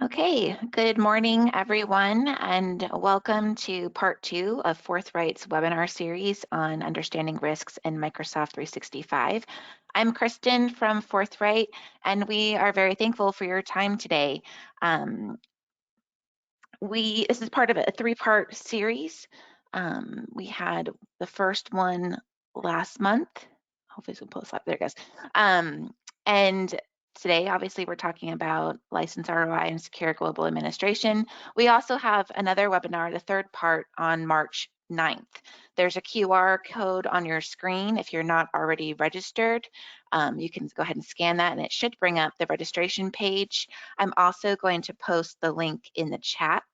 Okay, good morning, everyone, and welcome to part 2 of Forthright's webinar series on understanding risks in Microsoft 365. I'm Kristen from Forthright, and we are very thankful for your time today. This is part of a 3-part series. We had the first one last month. Hopefully this will post up. There it goes. And today, obviously, we're talking about license ROI and secure global administration. We also have another webinar, the 3rd part, on March 9th. There's a QR code on your screen. If you're not already registered, you can go ahead and scan that, and it should bring up the registration page. I'm also going to post the link in the chat,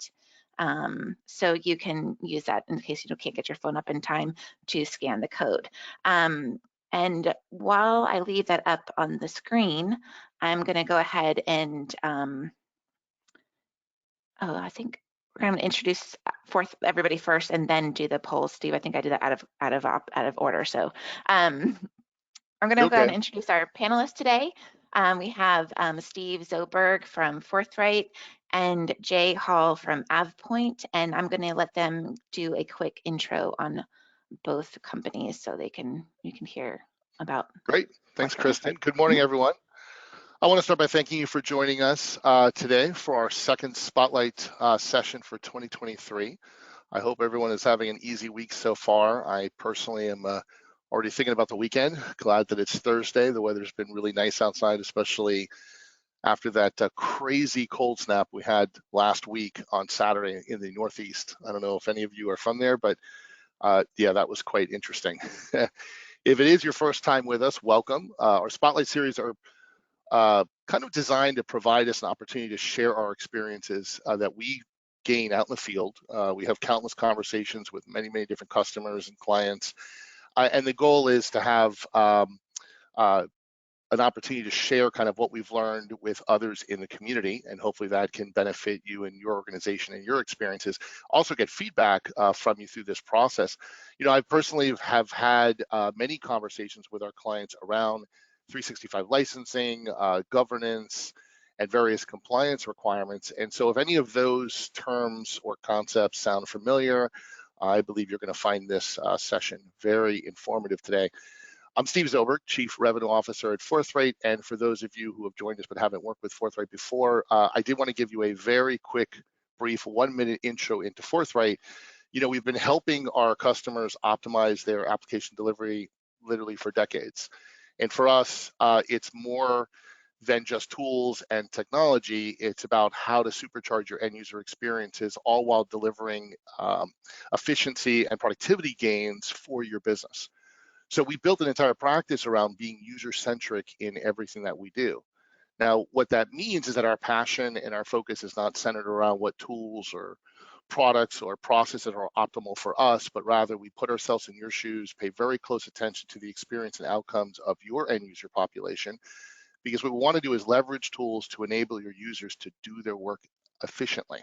so you can use that in case you can't get your phone up in time to scan the code. And while I leave that up on the screen, I'm going to go ahead and, I think we're going to introduce everybody first and then do the poll. Steve, I think I did that out of order. So I'm going to go ahead and introduce our panelists today. We have Steve Zoberg from Forthright and Jay Hall from AvePoint, and I'm going to let them do a quick intro on both companies so you can hear about. Great. Thanks, Kristen. Good morning, everyone. I want to start by thanking you for joining us today for our second Spotlight session for 2023. I hope everyone is having an easy week so far. I personally am already thinking about the weekend. Glad that it's Thursday. The weather's been really nice outside, especially after that crazy cold snap we had last week on Saturday in the Northeast. I don't know if any of you are from there, but yeah, that was quite interesting. If it is your first time with us, welcome. Our Spotlight series are kind of designed to provide us an opportunity to share our experiences that we gain out in the field. We have countless conversations with many, many different customers and clients. And the goal is to have an opportunity to share kind of what we've learned with others in the community, and hopefully that can benefit you and your organization and your experiences. Also get feedback from you through this process. You know, I personally have had many conversations with our clients around 365 licensing, governance, and various compliance requirements. And so if any of those terms or concepts sound familiar, I believe you're going to find this session very informative today. I'm Steve Zoberg, Chief Revenue Officer at Forthright, and for those of you who have joined us but haven't worked with Forthright before, I did want to give you a very quick, brief 1-minute intro into Forthright. You know, we've been helping our customers optimize their application delivery literally for decades. And for us, it's more than just tools and technology. It's about how to supercharge your end user experiences, all while delivering efficiency and productivity gains for your business. So we built an entire practice around being user-centric in everything that we do. Now, what that means is that our passion and our focus is not centered around what tools or products or processes are optimal for us, but rather we put ourselves in your shoes, pay very close attention to the experience and outcomes of your end user population, because what we want to do is leverage tools to enable your users to do their work efficiently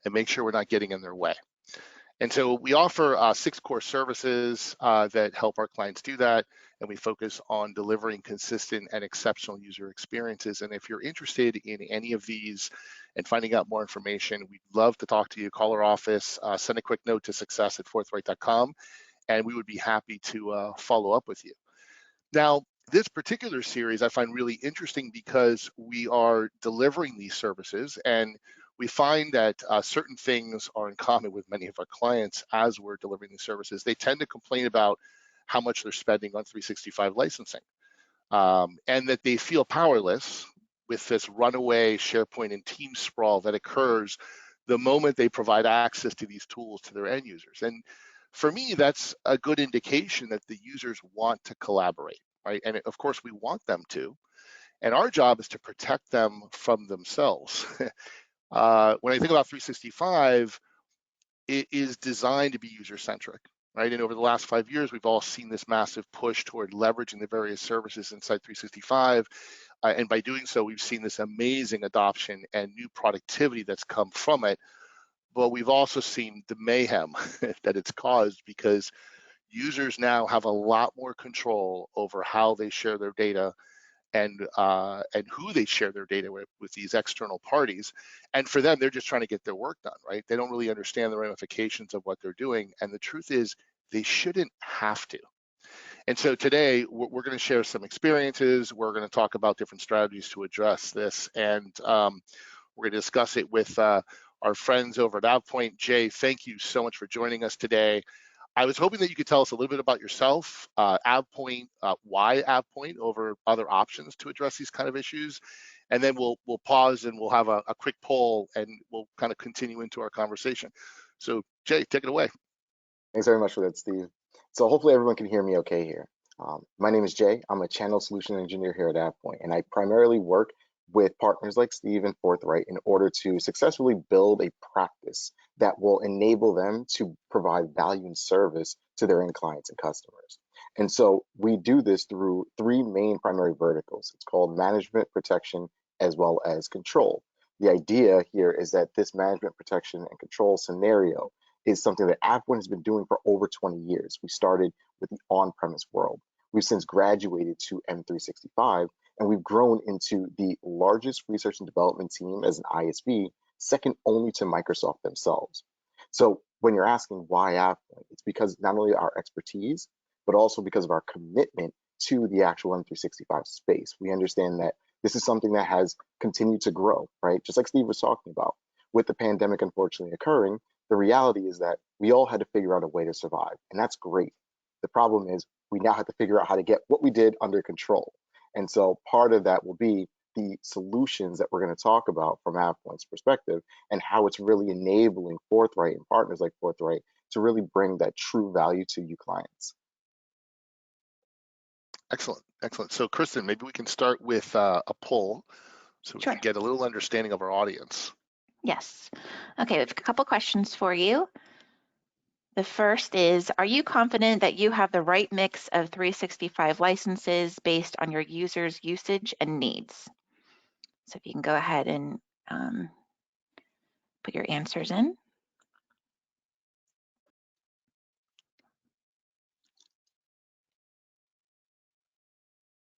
and make sure we're not getting in their way. And so we offer 6 core services that help our clients do that, and we focus on delivering consistent and exceptional user experiences. And if you're interested in any of these and finding out more information, we'd love to talk to you. Call our office, send a quick note to success@forthright.com, and we would be happy to follow up with you. Now, this particular series I find really interesting because we are delivering these services, and we find that certain things are in common with many of our clients as we're delivering these services. They tend to complain about how much they're spending on 365 licensing, and that they feel powerless with this runaway SharePoint and Teams sprawl that occurs the moment they provide access to these tools to their end users. And for me, that's a good indication that the users want to collaborate, right? And of course, we want them to. And our job is to protect them from themselves. When I think about 365, it is designed to be user-centric, right? And over the last 5 years, we've all seen this massive push toward leveraging the various services inside 365. And by doing so, we've seen this amazing adoption and new productivity that's come from it. But we've also seen the mayhem that it's caused because users now have a lot more control over how they share their data and who they share their data with these external parties. And for them, they're just trying to get their work done, right? They don't really understand the ramifications of what they're doing. And the truth is, they shouldn't have to. And so today we're going to share some experiences. We're going to talk about different strategies to address this, and we're going to discuss it with our friends over at AvePoint. Jay, thank you so much for joining us today. I was hoping that you could tell us a little bit about yourself, AvePoint, why AvePoint over other options to address these kind of issues, and then we'll pause and we'll have a quick poll and we'll kind of continue into our conversation. So Jay, take it away. Thanks very much for that, Steve. So hopefully everyone can hear me okay here. My name is Jay. I'm a channel solution engineer here at AvePoint, and I primarily work with partners like Steve and Forthright in order to successfully build a practice that will enable them to provide value and service to their end clients and customers. And so we do this through three main primary verticals. It's called management, protection, as well as control. The idea here is that this management, protection, and control scenario is something that AvePoint has been doing for over 20 years. We started with the on-premise world. We've since graduated to M365, and we've grown into the largest research and development team as an ISV, second only to Microsoft themselves. So when you're asking why AvePoint, it's because not only our expertise, but also because of our commitment to the actual M365 space. We understand that this is something that has continued to grow, right? Just like Steve was talking about. With the pandemic unfortunately occurring, the reality is that we all had to figure out a way to survive, and that's great. The problem is we now have to figure out how to get what we did under control. And so part of that will be the solutions that we're going to talk about from AvePoint's perspective and how it's really enabling Forthright and partners like Forthright to really bring that true value to you clients. Excellent, excellent. So Kristen, maybe we can start with a poll so we Sure. can get a little understanding of our audience. Yes. Okay, we have a couple questions for you. The first is, are you confident that you have the right mix of 365 licenses based on your users' usage and needs? So if you can go ahead and put your answers in.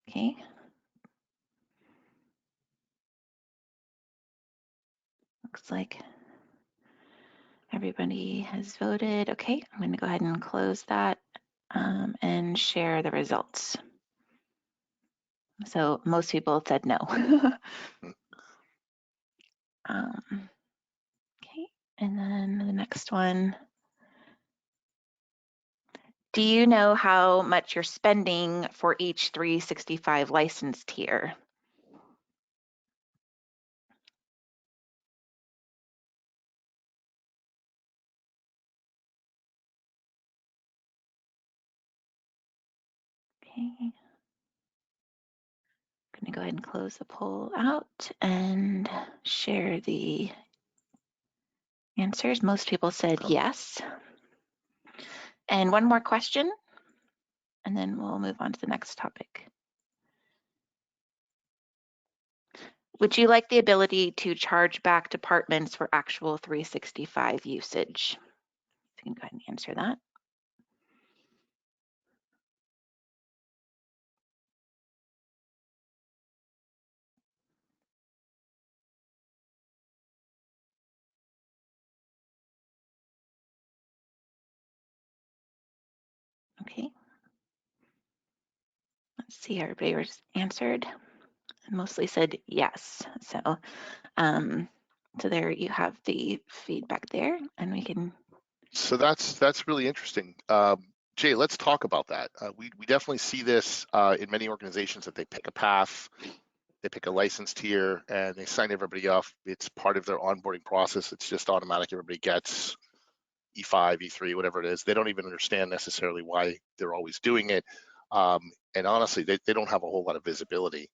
Okay. Looks like everybody has voted. Okay, I'm going to go ahead and close that and share the results. So most people said no. Okay, and then the next one. Do you know how much you're spending for each 365 license tier? Okay. I'm going to go ahead and close the poll out and share the answers. Most people said yes. And one more question, and then we'll move on to the next topic. Would you like the ability to charge back departments for actual 365 usage? You can go ahead and answer that. Okay. Let's see, everybody was answered. Mostly said yes. So, so there you have the feedback there, and we can. So that's really interesting. Jay, let's talk about that. We definitely see this in many organizations that they pick a path, they pick a license tier, and they sign everybody off. It's part of their onboarding process. It's just automatic. Everybody gets E5, E3, whatever it is. They don't even understand necessarily why they're always doing it. And honestly, they don't have a whole lot of visibility.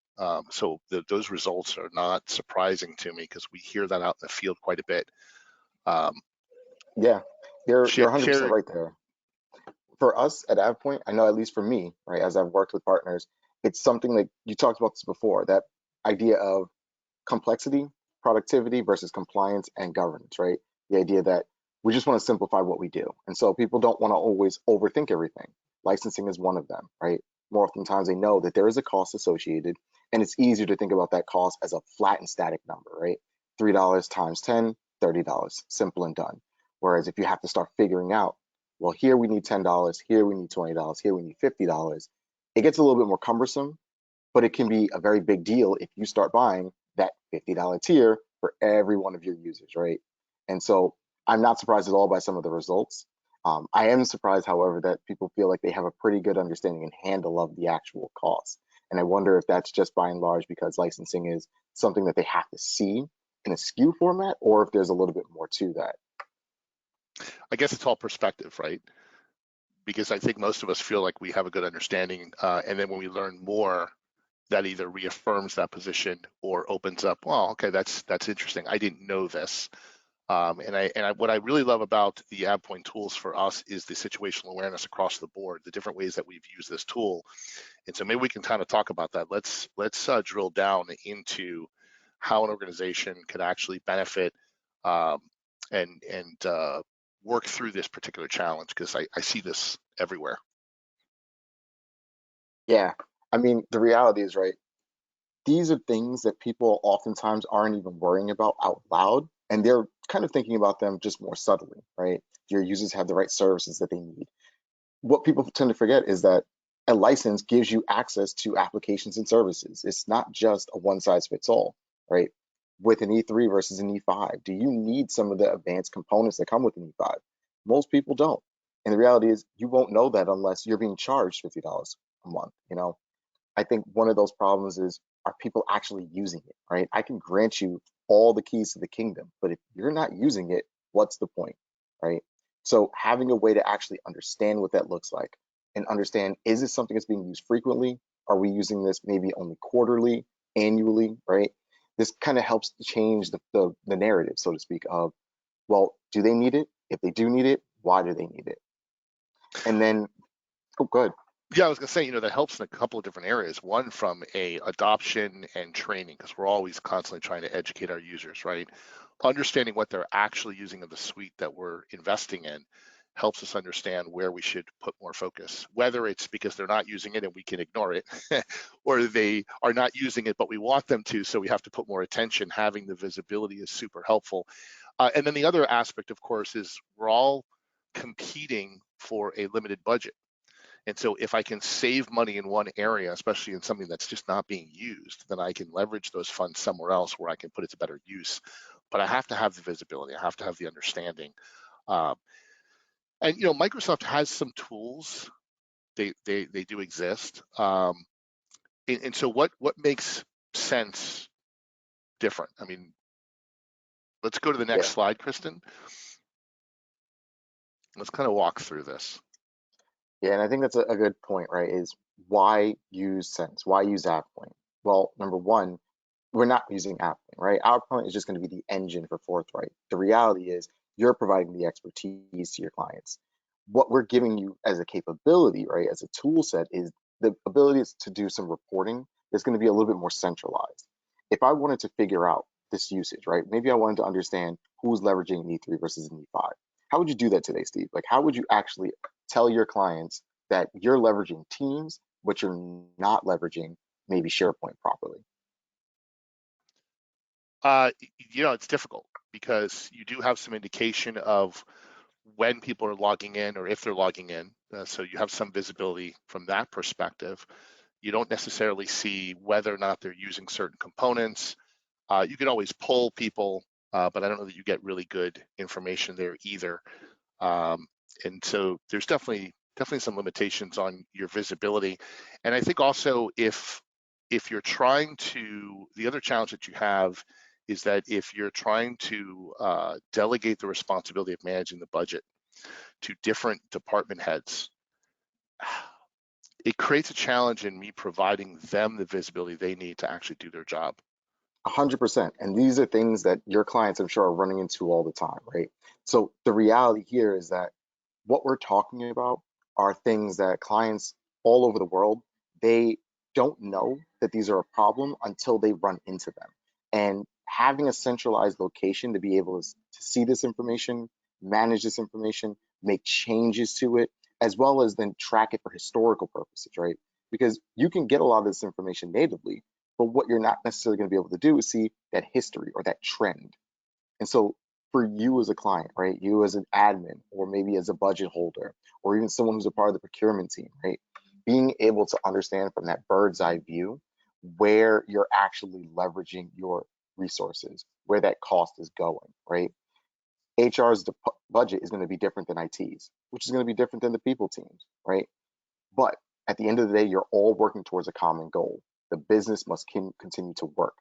So those results are not surprising to me because we hear that out in the field quite a bit. Yeah, you're 100% Share, right there. For us at AvePoint, I know at least for me, right, as I've worked with partners, it's something like you talked about this before, that idea of complexity, productivity versus compliance and governance, right? The idea that we just want to simplify what we do. And so people don't want to always overthink everything. Licensing is one of them, right? More oftentimes they know that there is a cost associated And it's easier to think about that cost as a flat and static number, right? $3 times 10, $30, simple and done. Whereas if you have to start figuring out, well, here we need $10, here we need $20, here we need $50, it gets a little bit more cumbersome, but it can be a very big deal if you start buying that $50 tier for every one of your users, right? And so I'm not surprised at all by some of the results. I am surprised, however, that people feel like they have a pretty good understanding and handle of the actual cost. And I wonder if that's just by and large because licensing is something that they have to see in a SKU format, or if there's a little bit more to that. I guess it's all perspective, right? Because I think most of us feel like we have a good understanding, and then when we learn more, that either reaffirms that position or opens up, well, okay, that's interesting. I didn't know this. What I really love about the AvePoint tools for us is the situational awareness across the board, the different ways that we've used this tool. And so maybe we can kind of talk about that. Let's drill down into how an organization could actually benefit and work through this particular challenge, because I see this everywhere. Yeah, I mean, the reality is, right, these are things that people oftentimes aren't even worrying about out loud, and they're kind of thinking about them just more subtly, right? Your users have the right services that they need. What people tend to forget is that a license gives you access to applications and services. It's not just a one size fits all, right? With an E3 versus an E5, do you need some of the advanced components that come with an E5? Most people don't. And the reality is you won't know that unless you're being charged $50 a month, you know? I think one of those problems is, are people actually using it, right? I can grant you all the keys to the kingdom, but if you're not using it, what's the point, right? So having a way to actually understand what that looks like and understand, is this something that's being used frequently? Are we using this maybe only quarterly, annually, right? This kind of helps to change the narrative, so to speak, of, well, do they need it? If they do need it, why do they need it? And then, oh, good. Yeah, I was going to say, that helps in a couple of different areas. One, from a adoption and training, because we're always constantly trying to educate our users, right? Understanding what they're actually using of the suite that we're investing in helps us understand where we should put more focus, whether it's because they're not using it and we can ignore it, or they are not using it, but we want them to, so we have to put more attention. Having the visibility is super helpful. And then the other aspect, of course, is we're all competing for a limited budget. And so if I can save money in one area, especially in something that's just not being used, then I can leverage those funds somewhere else where I can put it to better use. But I have to have the visibility. I have to have the understanding. And Microsoft has some tools. They do exist. And so what makes sense different? I mean, let's go to the next Yeah. slide, Kristen. Let's kind of walk through this. Yeah, and I think that's a good point, right? Is why use Sense? Why use AvePoint? Well, number one, we're not using AvePoint, right? AvePoint is just going to be the engine for Forthright. The reality is you're providing the expertise to your clients. What we're giving you as a capability, right, as a tool set, is the ability to do some reporting that's going to be a little bit more centralized. If I wanted to figure out this usage, right, maybe I wanted to understand who's leveraging an E3 versus an E5. How would you do that today, Steve? Like, how would you actually tell your clients that you're leveraging Teams, but you're not leveraging maybe SharePoint properly? It's difficult because you do have some indication of when people are logging in or if they're logging in. So you have some visibility from that perspective. You don't necessarily see whether or not they're using certain components. You can always poll people, but I don't know that you get really good information there either. And so there's definitely some limitations on your visibility. And I think also if you're trying to, the other challenge that you have is that if you're trying to delegate the responsibility of managing the budget to different department heads, it creates a challenge in me providing them the visibility they need to actually do their job. 100%. And these are things that your clients, I'm sure, are running into all the time, right? So the reality here is that what we're talking about are things that clients all over the world, they don't know that these are a problem until they run into them. And having a centralized location to be able to see this information, manage this information, make changes to it, as well as then track it for historical purposes, right? Because you can get a lot of this information natively, But what you're not necessarily going to be able to do is see that history or that trend. And so for you as a client, right, you as an admin, or maybe as a budget holder, or even someone who's a part of the procurement team, right, being able to understand from that bird's eye view where you're actually leveraging your resources, where that cost is going, right? HR's budget is going to be different than IT's, which is going to be different than the people teams, right? But at the end of the day, you're all working towards a common goal. The business must continue to work.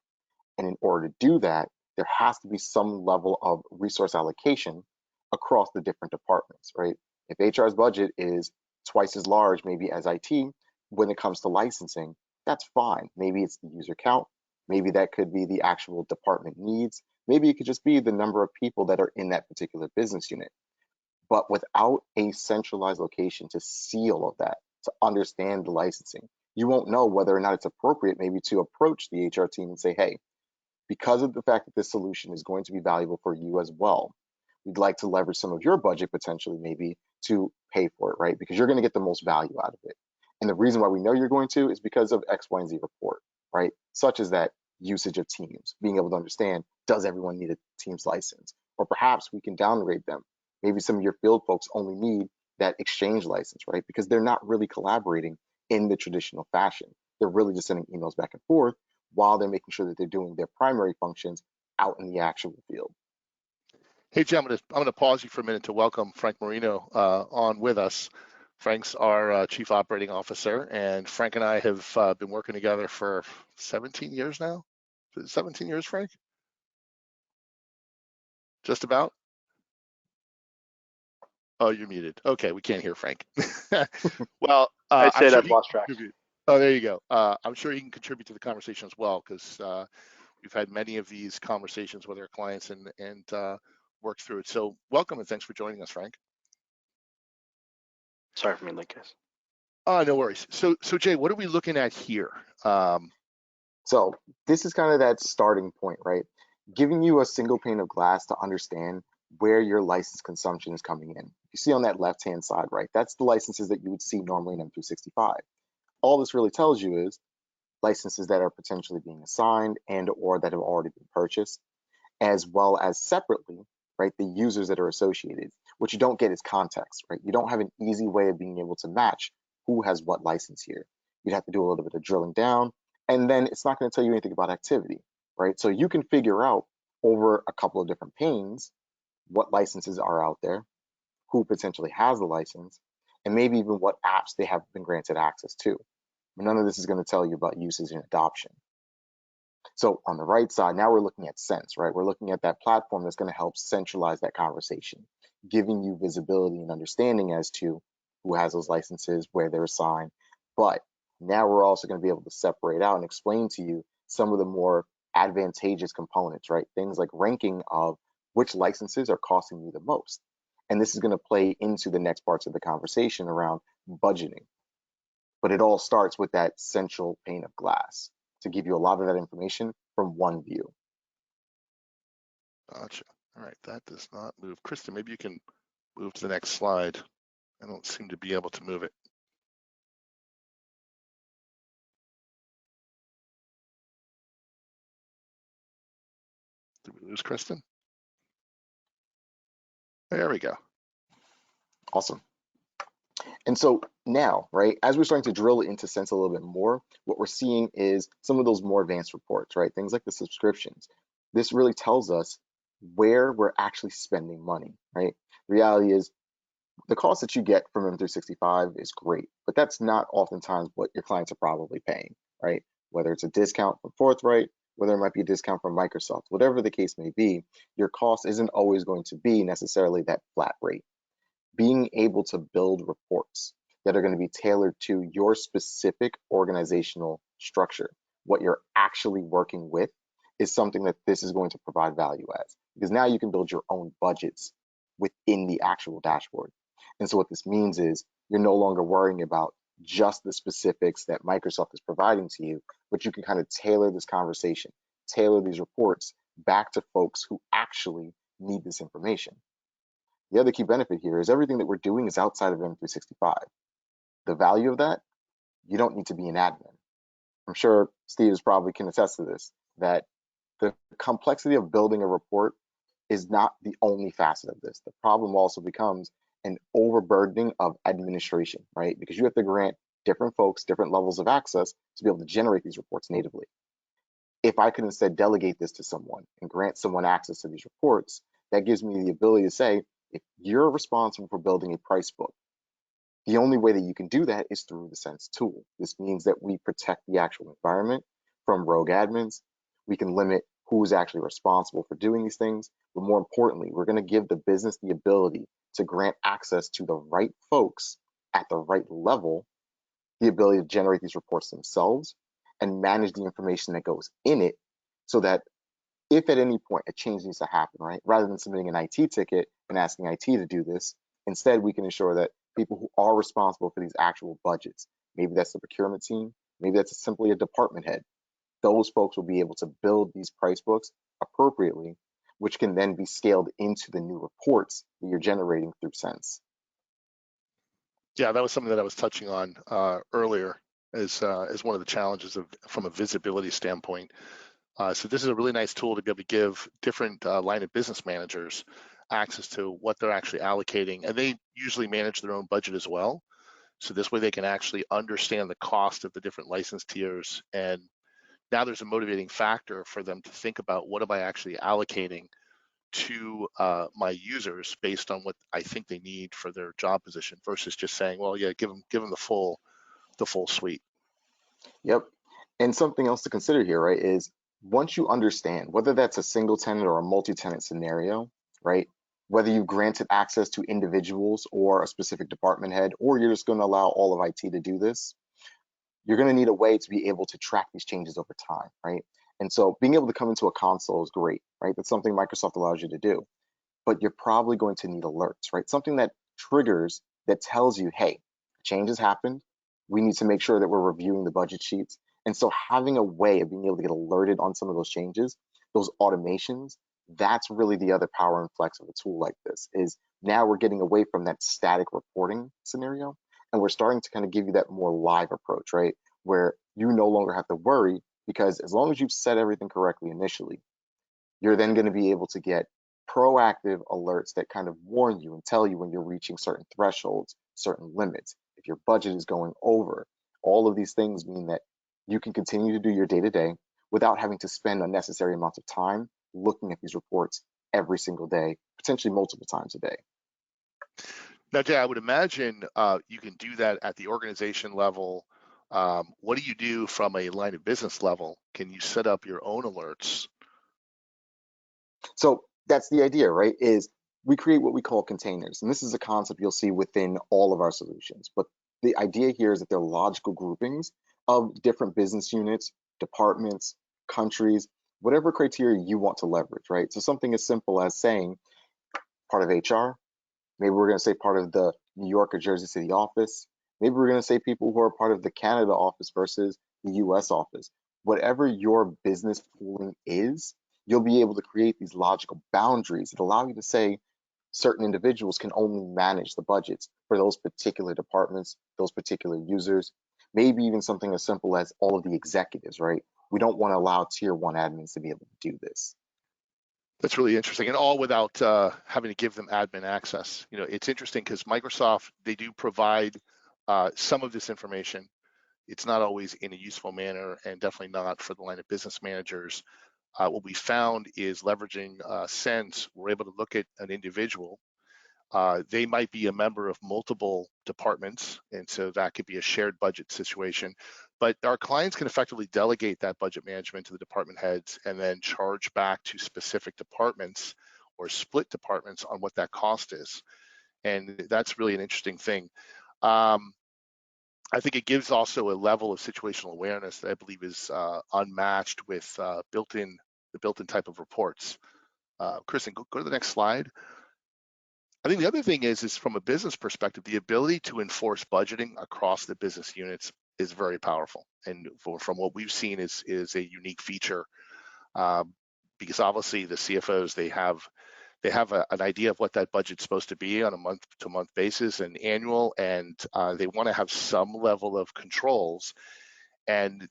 And in order to do that, there has to be some level of resource allocation across the different departments, right? If HR's budget is twice as large, maybe as IT, when it comes to licensing, that's fine. Maybe it's the user count. Maybe that could be the actual department needs. Maybe it could just be the number of people that are in that particular business unit. But without a centralized location to see all of that, to understand the licensing, you won't know whether or not it's appropriate maybe to approach the HR team and say, hey, because of the fact that this solution is going to be valuable for you as well, we'd like to leverage some of your budget potentially maybe to pay for it, right? Because you're going to get the most value out of it. And the reason why we know you're going to is because of X, Y, and Z report, right? Such as that usage of Teams, being able to understand, does everyone need a Teams license? Or perhaps we can downgrade them. Maybe some of your field folks only need that Exchange license, right? Because they're not really collaborating in the traditional fashion. They're really just sending emails back and forth while they're making sure that they're doing their primary functions out in the actual field. Hey, Jim, I'm going to pause you for a minute to welcome Frank Marino on with us. Frank's our Chief Operating Officer, and Frank and I have been working together for 17 years now. 17 years, Frank? Just about? Oh, you're muted. Okay, we can't hear Frank. Well, I'd say I'm sure I've lost track. Oh, there you go. I'm sure he can contribute to the conversation as well, because we've had many of these conversations with our clients and worked through it. So welcome and thanks for joining us, Frank. Sorry for being late, guys. No worries. So Jay, what are we looking at here? So this is kind of that starting point, right? Giving you a single pane of glass to understand where your license consumption is coming in. You see on that left-hand side, right? That's the licenses that you would see normally in M365. All this really tells you is licenses that are potentially being assigned and or that have already been purchased, as well as separately, right, the users that are associated. What you don't get is context, right? You don't have an easy way of being able to match who has what license here. You'd have to do a little bit of drilling down, and then it's not going to tell you anything about activity, right? So you can figure out over a couple of different panes what licenses are out there, who potentially has the license, and maybe even what apps they have been granted access to. None of this is going to tell you about usage and adoption. So on the right side, now we're looking at Sense, right? We're looking at that platform that's going to help centralize that conversation, giving you visibility and understanding as to who has those licenses, where they're assigned. But now we're also going to be able to separate out and explain to you some of the more advantageous components, right? Things like ranking of which licenses are costing you the most. And this is going to play into the next parts of the conversation around budgeting. But it all starts with that central pane of glass to give you a lot of that information from one view. Gotcha. All right, that does not move. Kristen, maybe you can move to the next slide. I don't seem to be able to move it. Did we lose Kristen? There we go. Awesome. And so now, right, as we're starting to drill into Sense a little bit more, what we're seeing is some of those more advanced reports, right? Things like the subscriptions. This really tells us where we're actually spending money, right? The reality is the cost that you get from M365 is great, but that's not oftentimes what your clients are probably paying, right? Whether it's a discount from Forthright, whether it might be a discount from Microsoft, whatever the case may be, your cost isn't always going to be necessarily that flat rate. Being able to build reports that are going to be tailored to your specific organizational structure, what you're actually working with, is something that this is going to provide value as, because now you can build your own budgets within the actual dashboard. And so what this means is you're no longer worrying about just the specifics that Microsoft is providing to you, but you can kind of tailor this conversation, tailor these reports back to folks who actually need this information. The other key benefit here is everything that we're doing is outside of M365. The value of that, you don't need to be an admin. I'm sure Steve probably can attest to this, that the complexity of building a report is not the only facet of this. The problem also becomes an overburdening of administration, right? Because you have to grant different folks different levels of access to be able to generate these reports natively. If I could instead delegate this to someone and grant someone access to these reports, that gives me the ability to say, if you're responsible for building a price book, the only way that you can do that is through the Sense tool. This means that we protect the actual environment from rogue admins. We can limit who's actually responsible for doing these things. But more importantly, we're going to give the business the ability to grant access to the right folks at the right level, the ability to generate these reports themselves and manage the information that goes in it, so that if at any point a change needs to happen, right, rather than submitting an IT ticket and asking IT to do this, instead we can ensure that people who are responsible for these actual budgets, maybe that's the procurement team, maybe that's simply a department head, those folks will be able to build these price books appropriately, which can then be scaled into the new reports that you're generating through Sense. Yeah, that was something that I was touching on earlier as one of the challenges from a visibility standpoint. So this is a really nice tool to be able to give different line of business managers access to what they're actually allocating, and they usually manage their own budget as well. So this way they can actually understand the cost of the different license tiers, and now there's a motivating factor for them to think about, what am I actually allocating to my users based on what I think they need for their job position, versus just saying, well, yeah, give them the full suite. Yep. And something else to consider here, right, is once you understand whether that's a single tenant or a multi-tenant scenario, right, whether you've granted access to individuals or a specific department head, or you're just going to allow all of IT to do this, you're going to need a way to be able to track these changes over time, right? And so being able to come into a console is great, right? That's something Microsoft allows you to do. But you're probably going to need alerts, right? Something that triggers, that tells you, hey, change has happened. We need to make sure that we're reviewing the budget sheets. And so having a way of being able to get alerted on some of those changes, those automations, that's really the other power and flex of a tool like this, is now we're getting away from that static reporting scenario, and we're starting to kind of give you that more live approach, right? Where you no longer have to worry, because as long as you've set everything correctly initially, you're then going to be able to get proactive alerts that kind of warn you and tell you when you're reaching certain thresholds, certain limits, if your budget is going over. All of these things mean that you can continue to do your day-to-day without having to spend unnecessary amounts of time looking at these reports every single day, potentially multiple times a day. Now, Jay, I would imagine you can do that at the organization level. What do you do from a line of business level? Can you set up your own alerts? So that's the idea, right? Is we create what we call containers. And this is a concept you'll see within all of our solutions. But the idea here is that they're logical groupings of different business units, departments, countries, whatever criteria you want to leverage, right? So something as simple as saying part of HR, maybe we're going to say part of the New York or Jersey City office. Maybe we're going to say people who are part of the Canada office versus the US office. Whatever your business pooling is, you'll be able to create these logical boundaries that allow you to say certain individuals can only manage the budgets for those particular departments, those particular users, maybe even something as simple as all of the executives, right? We don't want to allow tier one admins to be able to do this. That's really interesting, and all without having to give them admin access. You know, it's interesting because Microsoft, they do provide some of this information. It's not always in a useful manner, and definitely not for the line of business managers. What we found is leveraging Sense, we're able to look at an individual. They might be a member of multiple departments, and so that could be a shared budget situation. But our clients can effectively delegate that budget management to the department heads and then charge back to specific departments or split departments on what that cost is. And that's really an interesting thing. I think it gives also a level of situational awareness that I believe is unmatched with the built-in type of reports. Kristen, go to the next slide. I think the other thing is from a business perspective, the ability to enforce budgeting across the business units is very powerful. And from what we've seen is a unique feature, because obviously the CFOs, they have an idea of what that budget's supposed to be on a month-to-month basis and annual, and they want to have some level of controls. And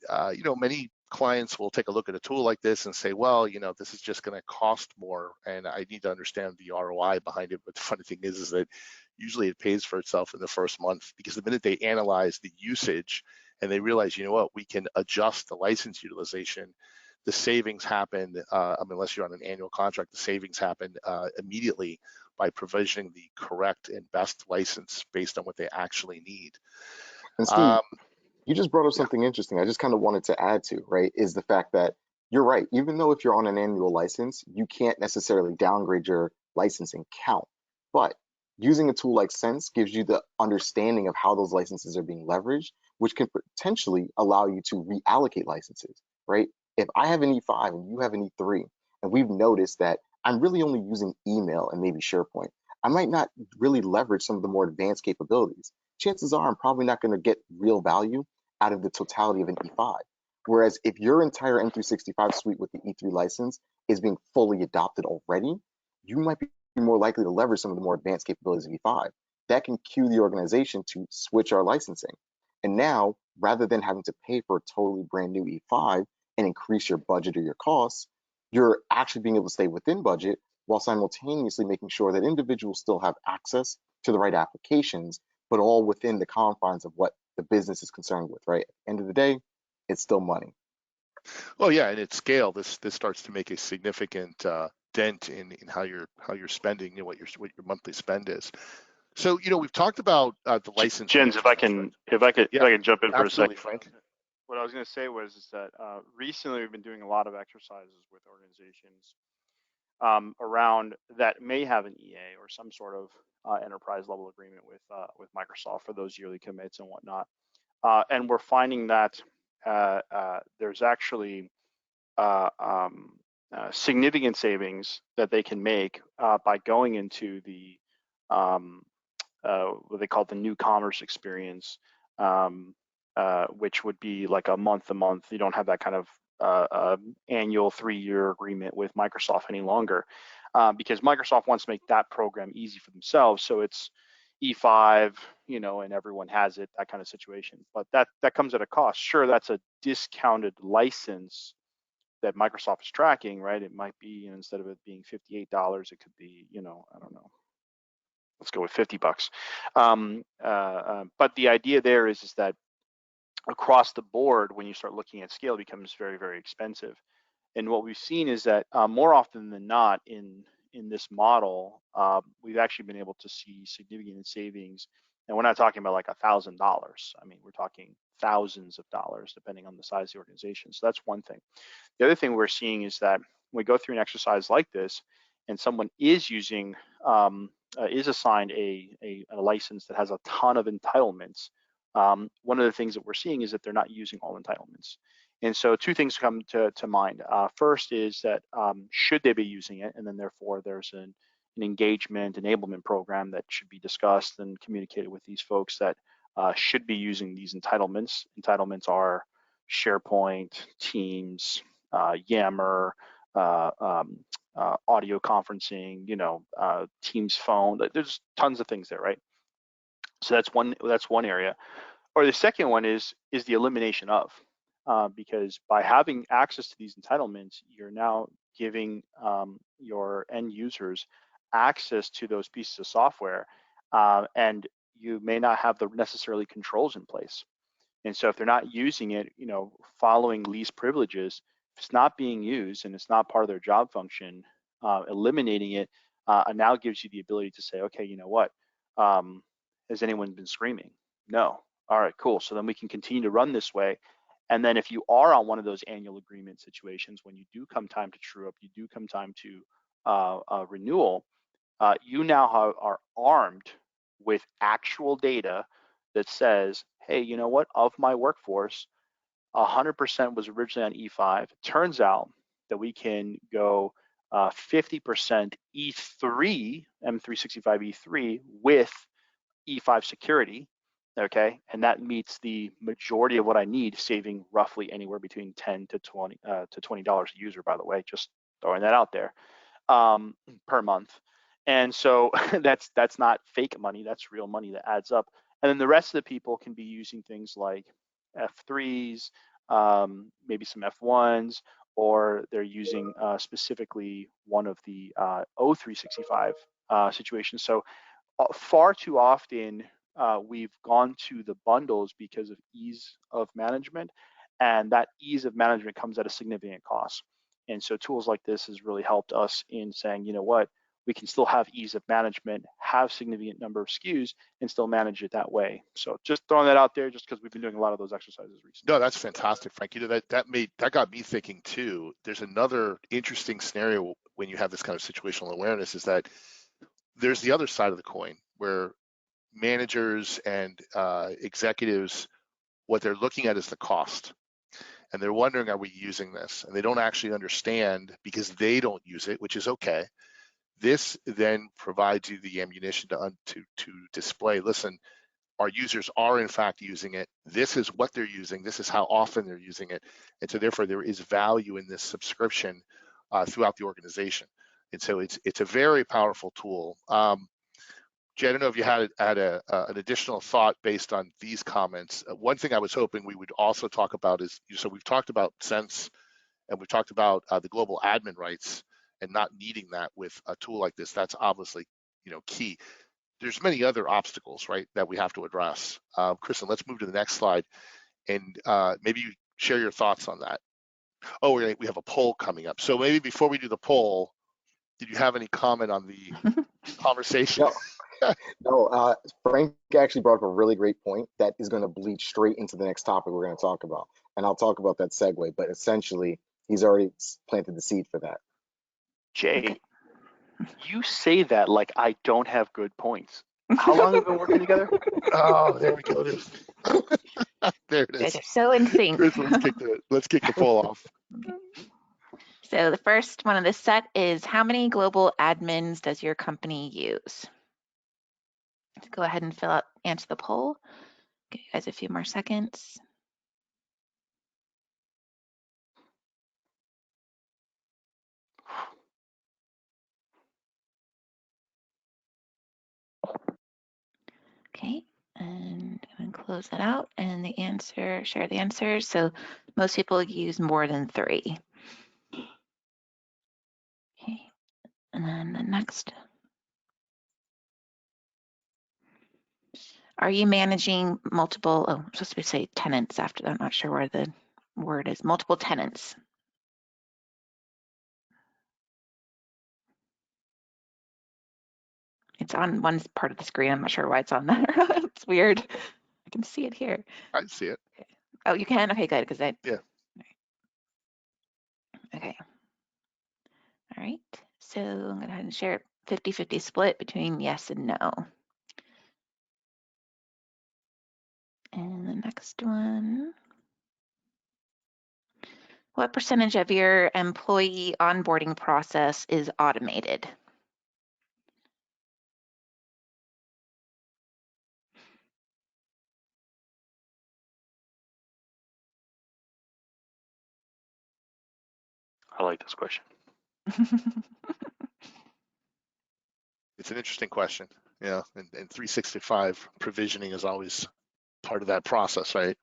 many clients will take a look at a tool like this and say, well, this is just going to cost more, and I need to understand the ROI behind it. But the funny thing is that usually it pays for itself in the first month, because the minute they analyze the usage and they realize, we can adjust the license utilization, the savings happen. Unless you're on an annual contract, the savings happen immediately by provisioning the correct and best license based on what they actually need. And Steve, you just brought up Yeah. something interesting. I just kind of wanted to add to, right, is the fact that you're right. Even though if you're on an annual license, you can't necessarily downgrade your licensing count. But using a tool like Sense gives you the understanding of how those licenses are being leveraged, which can potentially allow you to reallocate licenses, right? If I have an E5 and you have an E3, and we've noticed that I'm really only using email and maybe SharePoint, I might not really leverage some of the more advanced capabilities. Chances are I'm probably not going to get real value out of the totality of an E5. Whereas if your entire M365 suite with the E3 license is being fully adopted already, you might be more likely to leverage some of the more advanced capabilities of E5. That can cue the organization to switch our licensing. And now, rather than having to pay for a totally brand new E5 and increase your budget or your costs, you're actually being able to stay within budget while simultaneously making sure that individuals still have access to the right applications, but all within the confines of what the business is concerned with, right? At the end of the day, it's still money. Well, yeah, and at scale, this starts to make a significant dent in how you're spending, what your monthly spend is. So, we've talked about the license Jens, if I management, can, if I can jump in for a absolutely, second. Frank. What I was going to say was is that recently we've been doing a lot of exercises with organizations around that may have an EA or some sort of enterprise level agreement with Microsoft for those yearly commits and whatnot. And we're finding that there's actually significant savings that they can make by going into the what they call the new commerce experience, which would be like a month to month. You don't have that kind of annual 3-year agreement with Microsoft any longer, because Microsoft wants to make that program easy for themselves. So it's E5, and everyone has it, that kind of situation. But that comes at a cost. Sure, that's a discounted license that Microsoft is tracking, right? It might be, instead of it being $58, it could be, I don't know, let's go with $50. But the idea there is that across the board, when you start looking at scale, it becomes very, very expensive. And what we've seen is that more often than not in this model, we've actually been able to see significant savings. And we're not talking about like $1,000. I mean, we're talking thousands of dollars, depending on the size of the organization. So that's one thing. The other thing we're seeing is that when we go through an exercise like this, and someone is using, is assigned a license that has a ton of entitlements, one of the things that we're seeing is that they're not using all entitlements. And so two things come to mind. First is that should they be using it, and then therefore there's an engagement enablement program that should be discussed and communicated with these folks that should be using these entitlements. Entitlements are SharePoint, Teams, Yammer, audio conferencing, Teams phone. There's tons of things there, right? So that's one area. Or the second one is the elimination of, because by having access to these entitlements, you're now giving your end users access to those pieces of software, and you may not have the necessarily controls in place. And so if they're not using it, following least privileges, if it's not being used and it's not part of their job function, eliminating it now gives you the ability to say, okay, you know what? Has anyone been screaming? No. All right, cool. So then we can continue to run this way. And then if you are on one of those annual agreement situations, when you do come time to true up, you do come time to renewal, you now are armed with actual data that says, hey, you know what? Of my workforce, 100% was originally on E5. Turns out that we can go 50% E3, M365 E3 with E5 security, okay? And that meets the majority of what I need, saving roughly anywhere between $10 to $20 a user, by the way, just throwing that out there, per month. And so that's not fake money, that's real money that adds up. And then the rest of the people can be using things like F3s, maybe some F1s, or they're using specifically one of the O365 situations. So far too often we've gone to the bundles because of ease of management, and that ease of management comes at a significant cost. And so tools like this has really helped us in saying, you know what, we can still have ease of management, have significant number of SKUs, and still manage it that way. So just throwing that out there, just because we've been doing a lot of those exercises recently. No, that's fantastic, Frank. You know, that got me thinking too. There's another interesting scenario when you have this kind of situational awareness, is that there's the other side of the coin where managers and executives, what they're looking at is the cost. And they're wondering, are we using this? And they don't actually understand because they don't use it, which is okay. This then provides you the ammunition to display, listen, our users are in fact using it. This is what they're using. This is how often they're using it. And so therefore there is value in this subscription throughout the organization. And so it's a very powerful tool. Jay, I don't know if you had an additional thought based on these comments. One thing I was hoping we would also talk about is, so we've talked about Sense and we've talked about the global admin rights and not needing that with a tool like this. That's obviously, key. There's many other obstacles, right, that we have to address. Kristen, let's move to the next slide and maybe you share your thoughts on that. Oh, we have a poll coming up. So maybe before we do the poll, did you have any comment on the conversation? No, Frank actually brought up a really great point that is going to bleed straight into the next topic we're going to talk about. And I'll talk about that segue, but essentially, he's already planted the seed for that. Jay, you say that like I don't have good points. How long have we been working together? Oh, there we go. There it is. They're so in sync. Chris, let's kick the poll off. So the first one of this set is, how many global admins does your company use? Let's go ahead and answer the poll. Give you guys a few more seconds. Okay, and I'm going to close that out and share the answers. So most people use more than 3. Okay, and then the next. Are you managing multiple, I'm supposed to say tenants after that. I'm not sure where the word is, multiple tenants. It's on one part of the screen. I'm not sure why it's on there. It's weird. I can see it here. I see it. Okay. Oh, you can? Okay, good, because Yeah. Okay. All right. So I'm going to go ahead and share it 50-50 split between yes and no. And the next one. What percentage of your employee onboarding process is automated? I like this question. It's an interesting question. Yeah, and 365 provisioning is always part of that process, right?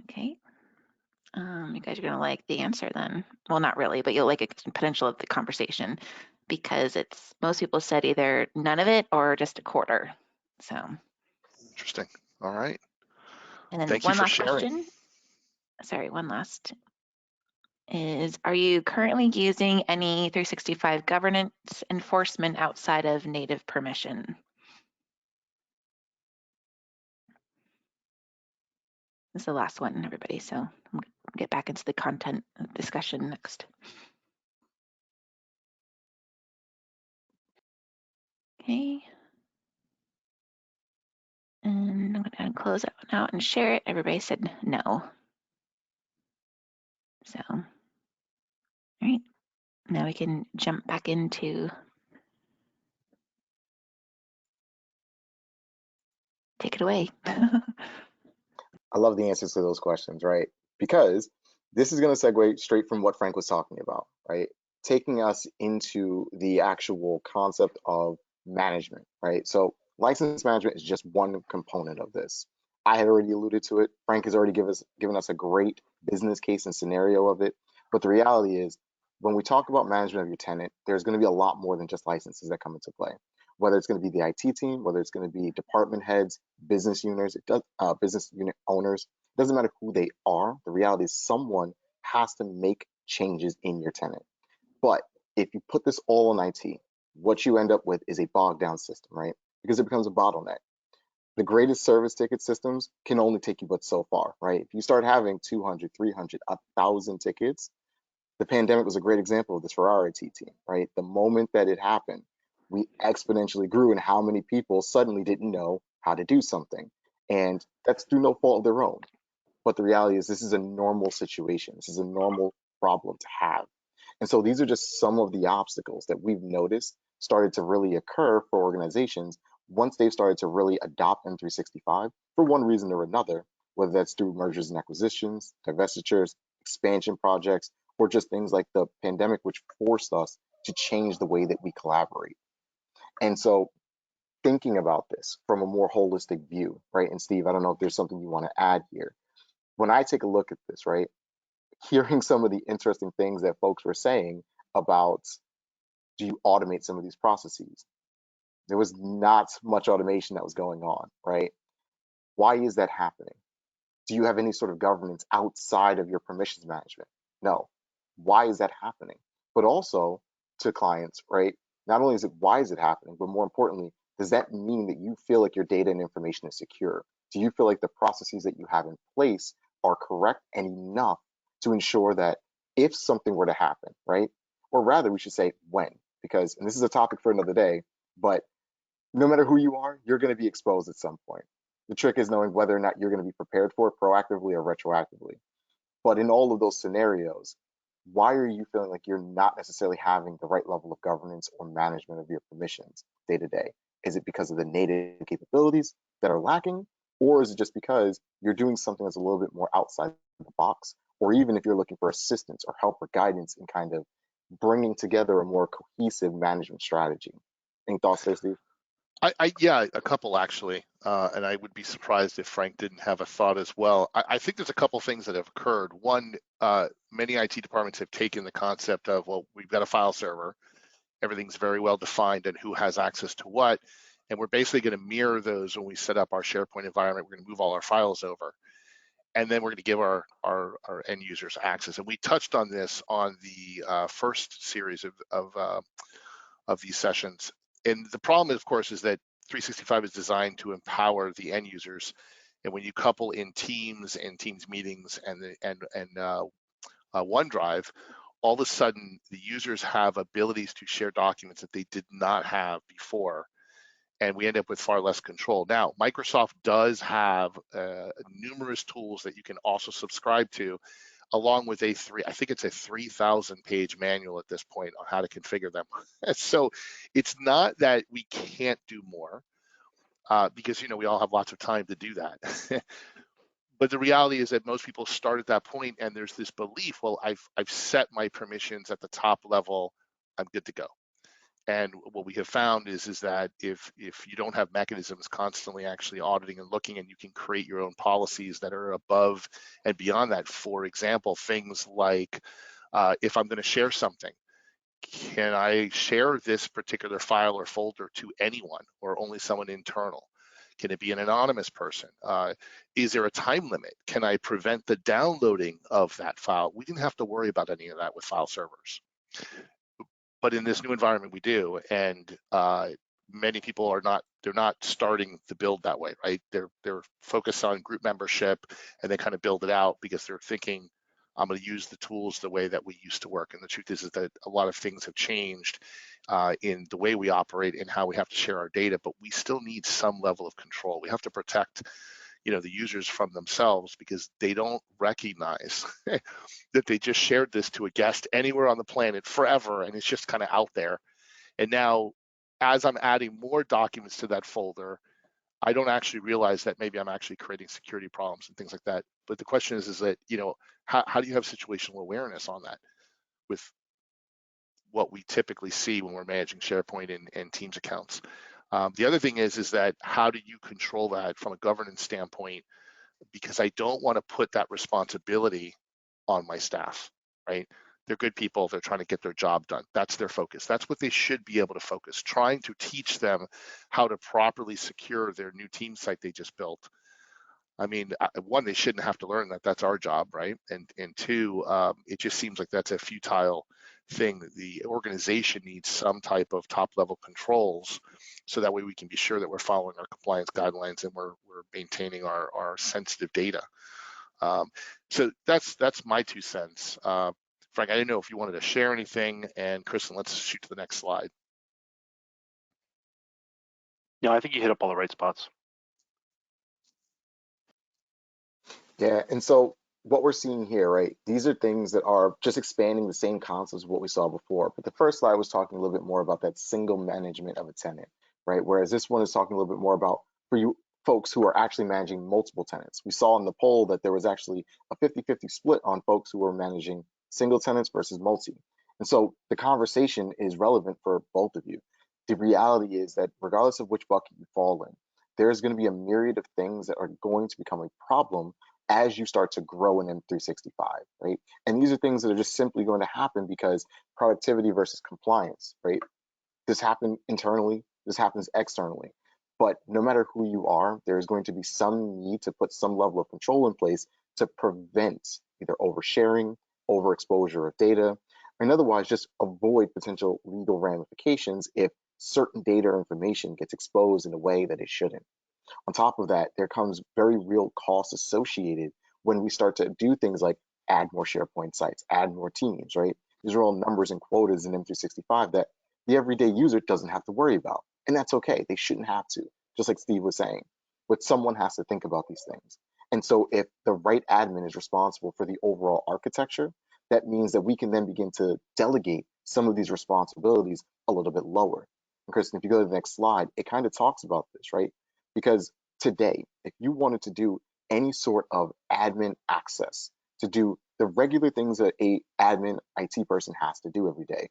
Okay. You guys are going to like the answer then. Well, not really, but you'll like a potential of the conversation, because most people said either none of it or just a quarter. So Interesting. All right. And then Thank one you for last sharing. question. Sorry, one last is, are you currently using any 365 governance enforcement outside of native permission? This is the last one, everybody. So I'm going to get back into the content discussion next. Okay. And I'm going to close that one out and share it. Everybody said no. So, all right. Now we can jump back into take it away. I love the answers to those questions, right? Because this is going to segue straight from what Frank was talking about, right? Taking us into the actual concept of management, right? So license management is just one component of this. I had already alluded to it. Frank has already given us a great business case and scenario of it. But the reality is, when we talk about management of your tenant, there's going to be a lot more than just licenses that come into play. Whether it's going to be the IT team, whether it's going to be department heads, business units, business unit owners, it doesn't matter who they are. The reality is someone has to make changes in your tenant. But if you put this all on IT, what you end up with is a bogged down system, right? Because it becomes a bottleneck. The greatest service ticket systems can only take you but so far, right? If you start having 200, 300, 1,000 tickets, the pandemic was a great example of this for our IT team, right? The moment that it happened, we exponentially grew in how many people suddenly didn't know how to do something. And that's through no fault of their own. But the reality is, this is a normal situation. This is a normal problem to have. And so these are just some of the obstacles that we've noticed started to really occur for organizations once they've started to really adopt M365 for one reason or another, whether that's through mergers and acquisitions, divestitures, expansion projects, or just things like the pandemic, which forced us to change the way that we collaborate. And so thinking about this from a more holistic view, right? And Steve, I don't know if there's something you want to add here. When I take a look at this, right, hearing some of the interesting things that folks were saying about, do you automate some of these processes? There was not much automation that was going on, right? Why is that happening? Do you have any sort of governance outside of your permissions management? No. Why is that happening? But also to clients, right? Not only is it why is it happening, but more importantly, does that mean that you feel like your data and information is secure? Do you feel like the processes that you have in place are correct and enough to ensure that if something were to happen, right? Or rather, we should say when, because, and this is a topic for another day, but no matter who you are, you're going to be exposed at some point. The trick is knowing whether or not you're going to be prepared for it proactively or retroactively. But in all of those scenarios, why are you feeling like you're not necessarily having the right level of governance or management of your permissions day to day? Is it because of the native capabilities that are lacking? Or is it just because you're doing something that's a little bit more outside the box? Or even if you're looking for assistance or help or guidance in kind of bringing together a more cohesive management strategy? Any thoughts there, Steve? Yeah, a couple actually, and I would be surprised if Frank didn't have a thought as well. I think there's a couple things that have occurred. One, many IT departments have taken the concept of, well, we've got a file server, everything's very well defined and who has access to what, and we're basically going to mirror those when we set up our SharePoint environment. We're going to move all our files over, and then we're going to give our end users access. And we touched on this on the first series of these sessions. And the problem, of course, is that 365 is designed to empower the end users. And when you couple in Teams and Teams meetings and OneDrive, all of a sudden the users have abilities to share documents that they did not have before. And we end up with far less control. Now, Microsoft does have numerous tools that you can also subscribe to, along with I think it's a 3,000 page manual at this point on how to configure them. So it's not that we can't do more, because we all have lots of time to do that. But the reality is that most people start at that point, and there's this belief, well, I've set my permissions at the top level, I'm good to go. And what we have found is that if you don't have mechanisms constantly actually auditing and looking, and you can create your own policies that are above and beyond that. For example, things like if I'm going to share something, can I share this particular file or folder to anyone or only someone internal? Can it be an anonymous person? Is there a time limit? Can I prevent the downloading of that file? We didn't have to worry about any of that with file servers. But in this new environment, we do, and many people are not. They're not starting the build that way, right? They're focused on group membership, and they kind of build it out because they're thinking, I'm going to use the tools the way that we used to work. And the truth is that a lot of things have changed in the way we operate and how we have to share our data. But we still need some level of control. We have to protect the users from themselves, because they don't recognize that they just shared this to a guest anywhere on the planet forever, and it's just kind of out there. And now, as I'm adding more documents to that folder, I don't actually realize that maybe I'm actually creating security problems and things like that. But the question is that, how do you have situational awareness on that with what we typically see when we're managing SharePoint and Teams accounts? The other thing is that how do you control that from a governance standpoint? Because I don't want to put that responsibility on my staff, right? They're good people. They're trying to get their job done. That's their focus. That's what they should be able to focus. Trying to teach them how to properly secure their new team site they just built. I mean, one, they shouldn't have to learn that. That's our job, right? And two, it just seems like that's a futile thing. The organization needs some type of top-level controls, so that way we can be sure that we're following our compliance guidelines and we're maintaining our sensitive data. So that's my 2 cents. Frank, I didn't know if you wanted to share anything, and Kristen, let's shoot to the next slide. No, I think you hit up all the right spots. Yeah, and so what we're seeing here, right? These are things that are just expanding the same concepts of what we saw before. But the first slide was talking a little bit more about that single management of a tenant, right? Whereas this one is talking a little bit more about for you folks who are actually managing multiple tenants. We saw in the poll that there was actually a 50-50 split on folks who were managing single tenants versus multi. And so the conversation is relevant for both of you. The reality is that regardless of which bucket you fall in, there's going to be a myriad of things that are going to become a problem as you start to grow in M365, right? And these are things that are just simply going to happen because productivity versus compliance, right? This happens internally, this happens externally. But no matter who you are, there's going to be some need to put some level of control in place to prevent either oversharing, overexposure of data, and otherwise just avoid potential legal ramifications if certain data or information gets exposed in a way that it shouldn't. On top of that, there comes very real costs associated when we start to do things like add more SharePoint sites, add more teams, right? These are all numbers and quotas in M365 that the everyday user doesn't have to worry about. And that's okay. They shouldn't have to, just like Steve was saying. But someone has to think about these things. And so if the right admin is responsible for the overall architecture, that means that we can then begin to delegate some of these responsibilities a little bit lower. And Kristen, if you go to the next slide, it kind of talks about this, right? Because today, if you wanted to do any sort of admin access, to do the regular things that a admin IT person has to do every day,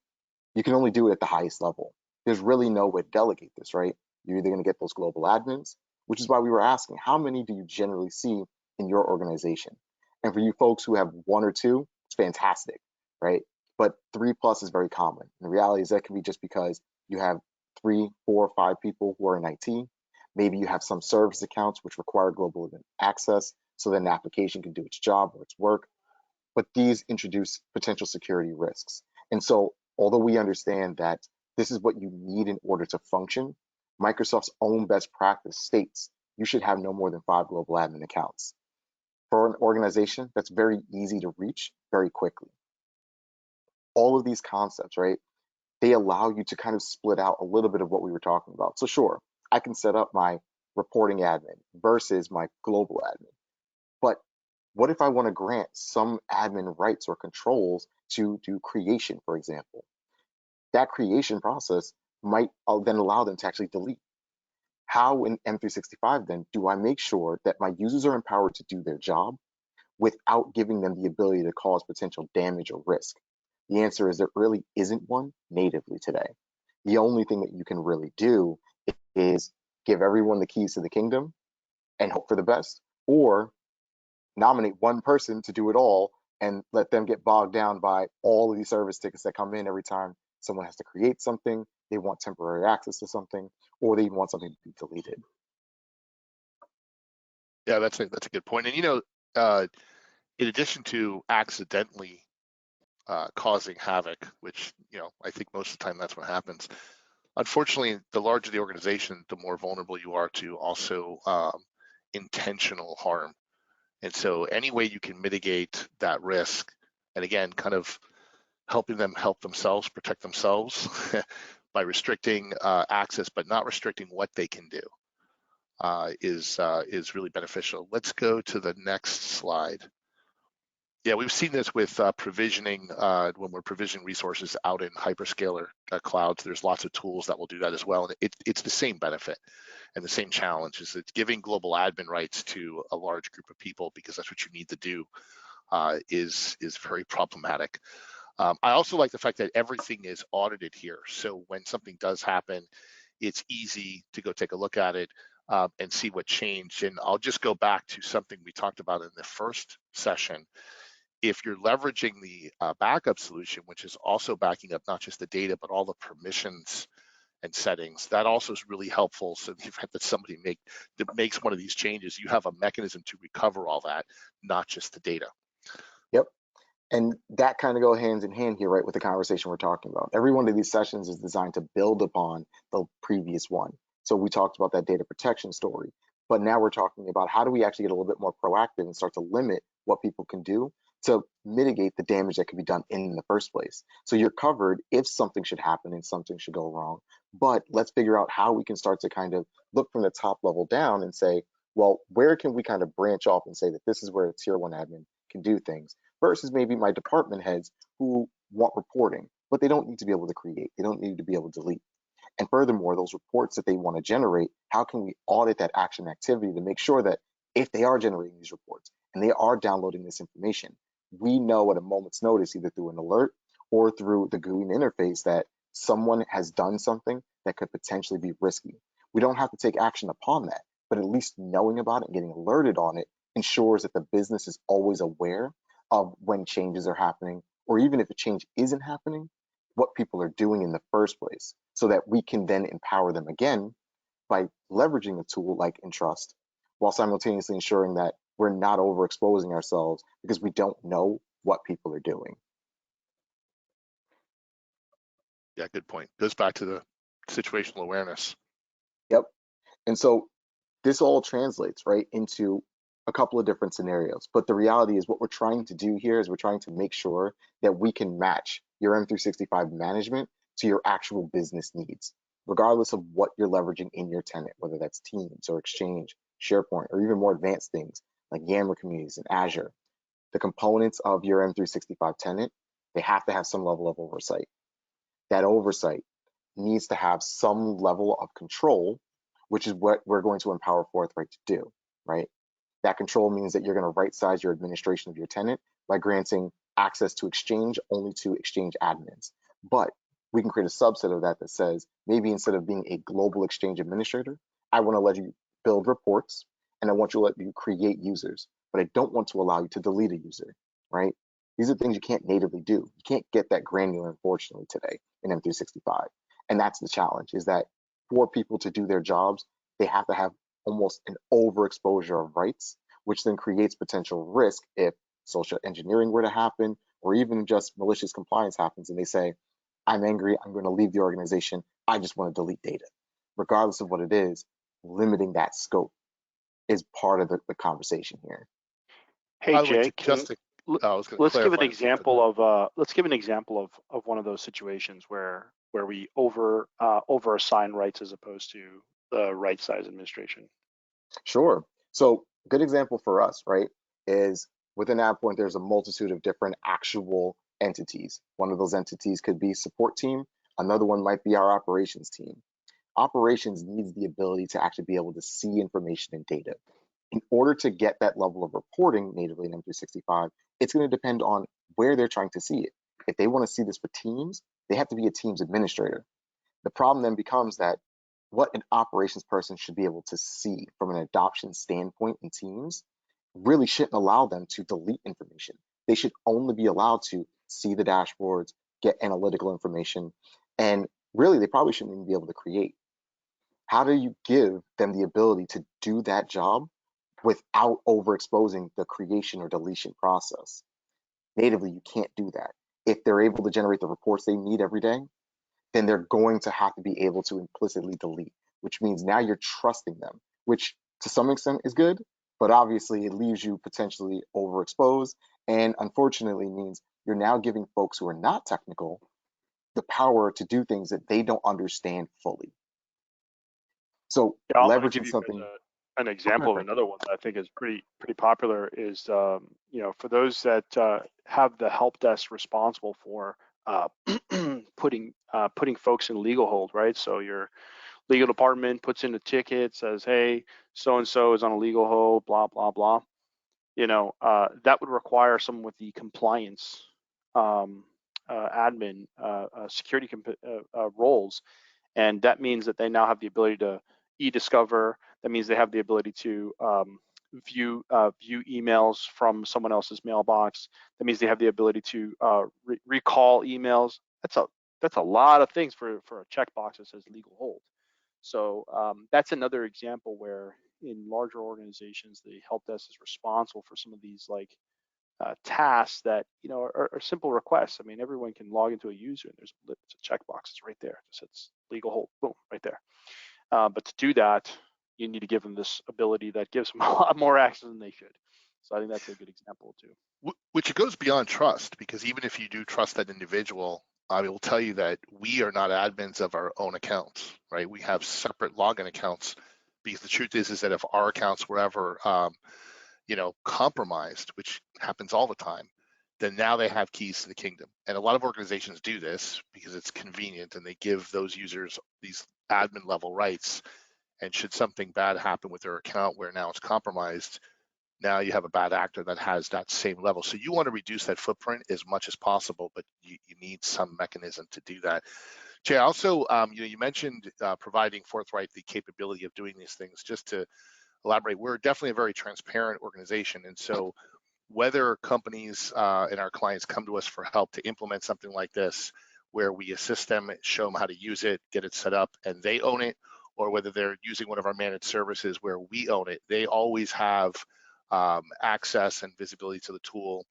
you can only do it at the highest level. There's really no way to delegate this, right? You're either going to get those global admins, which is why we were asking, how many do you generally see in your organization? And for you folks who have 1 or 2, it's fantastic, right? But 3+ is very common. And the reality is that can be just because you have 3, 4, 5 people who are in IT. Maybe you have some service accounts which require global access so that an application can do its job or its work. But these introduce potential security risks. And so, although we understand that this is what you need in order to function, Microsoft's own best practice states you should have no more than 5 global admin accounts. For an organization, that's very easy to reach very quickly. All of these concepts, right? They allow you to kind of split out a little bit of what we were talking about. So sure, I can set up my reporting admin versus my global admin. But what if I want to grant some admin rights or controls to do creation, for example? That creation process might then allow them to actually delete. How in M365 then do I make sure that my users are empowered to do their job without giving them the ability to cause potential damage or risk? The answer is there really isn't one natively today. The only thing that you can really do is give everyone the keys to the kingdom and hope for the best, or nominate one person to do it all and let them get bogged down by all of these service tickets that come in every time someone has to create something, they want temporary access to something, or they even want something to be deleted. Yeah, that's a good point. And in addition to accidentally causing havoc, which I think most of the time that's what happens. Unfortunately, the larger the organization, the more vulnerable you are to also intentional harm. And so any way you can mitigate that risk, and again, kind of helping them help themselves, protect themselves by restricting access, but not restricting what they can do, is really beneficial. Let's go to the next slide. Yeah, we've seen this with provisioning when we're provisioning resources out in hyperscaler clouds. There's lots of tools that will do that as well. And it's the same benefit and the same challenge is that giving global admin rights to a large group of people, because that's what you need to do, is very problematic. I also like the fact that everything is audited here. So when something does happen, it's easy to go take a look at it and see what changed. And I'll just go back to something we talked about in the first session. If you're leveraging the backup solution, which is also backing up not just the data, but all the permissions and settings, that also is really helpful. So in the event that somebody makes one of these changes, you have a mechanism to recover all that, not just the data. Yep. And that kind of go hands in hand here, right, with the conversation we're talking about. Every one of these sessions is designed to build upon the previous one. So we talked about that data protection story, but now we're talking about how do we actually get a little bit more proactive and start to limit what people can do to mitigate the damage that could be done in the first place. So you're covered if something should happen and something should go wrong, but let's figure out how we can start to kind of look from the top level down and say, well, where can we kind of branch off and say that this is where a tier one admin can do things versus maybe my department heads who want reporting, but they don't need to be able to create, they don't need to be able to delete. And furthermore, those reports that they want to generate, how can we audit that action activity to make sure that if they are generating these reports and they are downloading this information, we know at a moment's notice, either through an alert or through the GUI interface, that someone has done something that could potentially be risky. We don't have to take action upon that, but at least knowing about it and getting alerted on it ensures that the business is always aware of when changes are happening, or even if a change isn't happening, what people are doing in the first place, so that we can then empower them again by leveraging a tool like Entrust, while simultaneously ensuring that we're not overexposing ourselves because we don't know what people are doing. Yeah, good point. Goes back to the situational awareness. Yep. And so this all translates right into a couple of different scenarios. But the reality is what we're trying to do here is we're trying to make sure that we can match your M365 management to your actual business needs, regardless of what you're leveraging in your tenant, whether that's Teams or Exchange, SharePoint, or even more advanced things like Yammer communities and Azure. The components of your M365 tenant, they have to have some level of oversight. That oversight needs to have some level of control, which is what we're going to empower Forthright to do, right? That control means that you're going to right size your administration of your tenant by granting access to Exchange only to Exchange admins. But we can create a subset of that that says, maybe instead of being a global Exchange administrator, I want to let you build reports and I want you to let you create users, but I don't want to allow you to delete a user, right? These are things you can't natively do. You can't get that granular, unfortunately, today in M365. And that's the challenge, is that for people to do their jobs, they have to have almost an overexposure of rights, which then creates potential risk if social engineering were to happen, or even just malicious compliance happens and they say, I'm angry, I'm going to leave the organization, I just want to delete data. Regardless of what it is, limiting that scope is part of the conversation here. Hey By the way, Jay, I was going to let's give an clarify. example of one of those situations where we over assign rights as opposed to the right size administration. Sure. So good example for us, right, is within AvePoint, there's a multitude of different actual entities. One of those entities could be support team. Another one might be our operations team. Operations needs the ability to actually be able to see information and data. In order to get that level of reporting natively in M365, it's going to depend on where they're trying to see it. If they want to see this for teams, they have to be a teams administrator. The problem then becomes that what an operations person should be able to see from an adoption standpoint in teams really shouldn't allow them to delete information. They should only be allowed to see the dashboards, get analytical information, and really they probably shouldn't even be able to create. How do you give them the ability to do that job without overexposing the creation or deletion process? Natively, you can't do that. If they're able to generate the reports they need every day, then they're going to have to be able to implicitly delete, which means now you're trusting them, which to some extent is good, but obviously it leaves you potentially overexposed. And unfortunately means you're now giving folks who are not technical the power to do things that they don't understand fully. So Yeah, I'm going to leveraging give you guys something. an example of another one that I think is pretty popular. Is for those that have the help desk responsible for putting folks in legal hold, right? So your legal department puts in a ticket, says, hey, so and so is on a legal hold, blah blah blah. That would require someone with the compliance admin security roles, And that means that they now have the ability to e-discover. That means they have the ability to view emails from someone else's mailbox. That means they have the ability to recall emails. That's a lot of things for a checkbox that says legal hold. So that's another example where in larger organizations, the help desk is responsible for some of these like tasks that are simple requests. I mean, everyone can log into a user and there's a checkbox. It's right there. It says legal hold. Boom, right there. But to do that, you need to give them this ability that gives them a lot more access than they should. So I think that's a good example too. Which it goes beyond trust, because even if you do trust that individual, I will tell you that we are not admins of our own accounts, right? We have separate login accounts, because the truth is that if our accounts were ever, compromised, which happens all the time, then now they have keys to the kingdom. And a lot of organizations do this because it's convenient and they give those users these admin level rights. And should something bad happen with their account where now it's compromised, now you have a bad actor that has that same level. So you want to reduce that footprint as much as possible, but you need some mechanism to do that. Jay, also, you mentioned providing Forthright the capability of doing these things. Just to elaborate, we're definitely a very transparent organization. And so whether companies and our clients come to us for help to implement something like this, where we assist them, show them how to use it, get it set up, and they own it, or whether they're using one of our managed services where we own it, they always have access and visibility to the tool.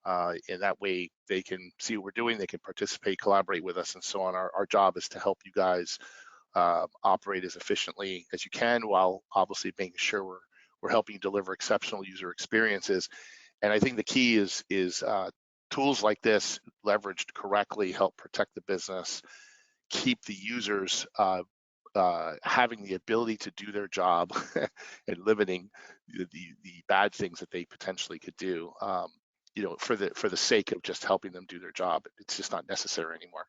And that way they can see what we're doing, they can participate, collaborate with us, and so on. Our job is to help you guys operate as efficiently as you can, while obviously making sure we're helping you deliver exceptional user experiences. And I think the key is tools like this, leveraged correctly, help protect the business, keep the users having the ability to do their job and limiting the bad things that they potentially could do, for the sake of just helping them do their job. It's just not necessary anymore.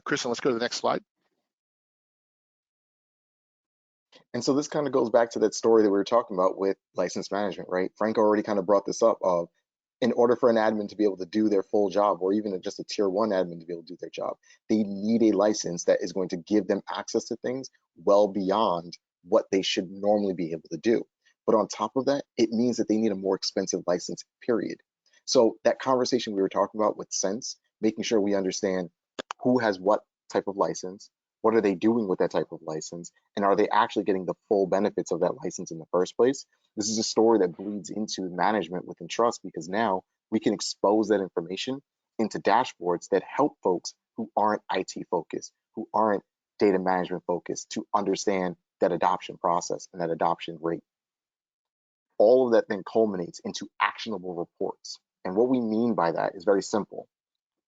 Kristen, let's go to the next slide. And so this kind of goes back to that story that we were talking about with license management, right? Frank already kind of brought this up of, in order for an admin to be able to do their full job, or even just a tier 1 admin to be able to do their job, they need a license that is going to give them access to things well beyond what they should normally be able to do. But on top of that, it means that they need a more expensive license, period. So that conversation we were talking about with Sense, making sure we understand who has what type of license, what are they doing with that type of license, and are they actually getting the full benefits of that license in the first place? This is a story that bleeds into management within trust, because now we can expose that information into dashboards that help folks who aren't IT focused, who aren't data management focused, to understand that adoption process and that adoption rate. All of that then culminates into actionable reports. And what we mean by that is very simple.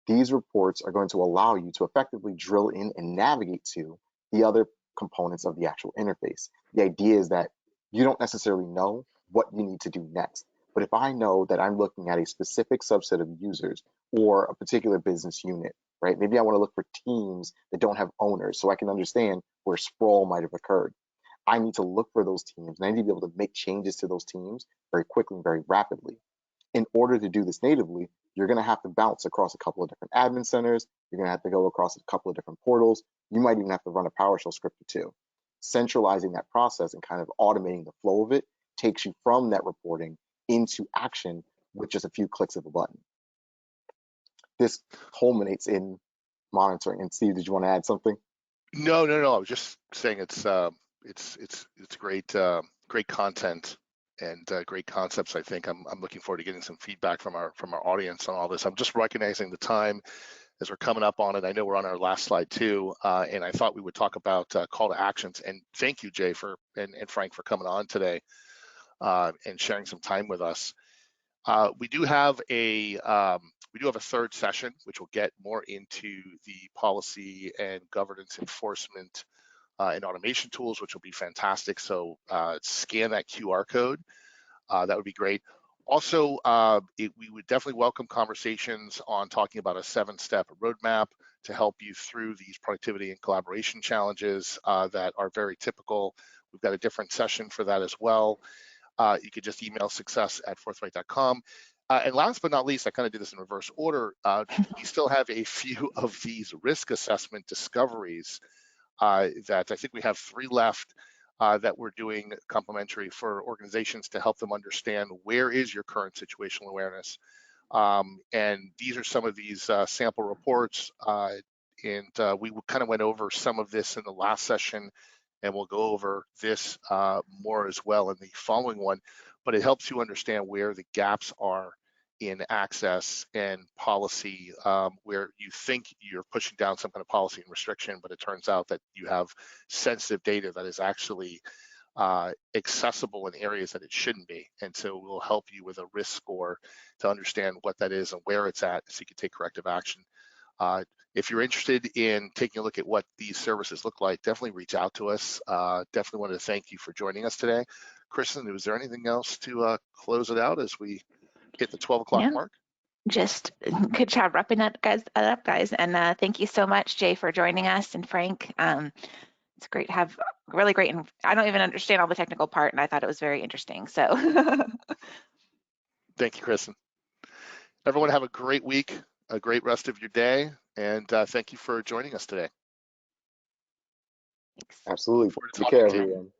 These reports are going to allow you to effectively drill in and navigate to the other components of the actual interface. The idea is that you don't necessarily know what you need to do next. But if I know that I'm looking at a specific subset of users or a particular business unit, right? Maybe I want to look for teams that don't have owners so I can understand where sprawl might have occurred. I need to look for those teams, and I need to be able to make changes to those teams very quickly and very rapidly. In order to do this natively, you're going to have to bounce across a couple of different admin centers. You're going to have to go across a couple of different portals. You might even have to run a PowerShell script or two. Centralizing that process and kind of automating the flow of it takes you from that reporting into action with just a few clicks of a button. This culminates in monitoring. And Steve, did you want to add something? No. I was just saying it's great content and great concepts. I think I'm looking forward to getting some feedback from our audience on all this. I'm just recognizing the time as we're coming up on it. I know we're on our last slide too, and I thought we would talk about call to actions. And thank you, Jay, and Frank, for coming on today and sharing some time with us. We do have a third session, which will get more into the policy and governance enforcement and automation tools, which will be fantastic. So scan that QR code. That would be great. Also, we would definitely welcome conversations on talking about a 7-step roadmap to help you through these productivity and collaboration challenges that are very typical. We've got a different session for that as well. You could just email success@forthright.com. And last but not least, I kind of did this in reverse order. We still have a few of these risk assessment discoveries that I think we have 3 left that we're doing complimentary for organizations to help them understand where is your current situational awareness. And these are some of these sample reports, and we kind of went over some of this in the last session, and we'll go over this more as well in the following one, but it helps you understand where the gaps are in access and policy, where you think you're pushing down some kind of policy and restriction, but it turns out that you have sensitive data that is actually accessible in areas that it shouldn't be. And so we'll help you with a risk score to understand what that is and where it's at so you can take corrective action. If you're interested in taking a look at what these services look like, definitely reach out to us. Definitely wanted to thank you for joining us today. Kristen, was there anything else to close it out as we hit the 12 o'clock mark? Just good job wrapping that up, guys. And thank you so much, Jay, for joining us, and Frank. It's great to have, really great. And I don't even understand all the technical part, and I thought it was very interesting. So thank you, Kristen. Everyone have a great week, a great rest of your day, and thank you for joining us today. Absolutely. Take care, everyone.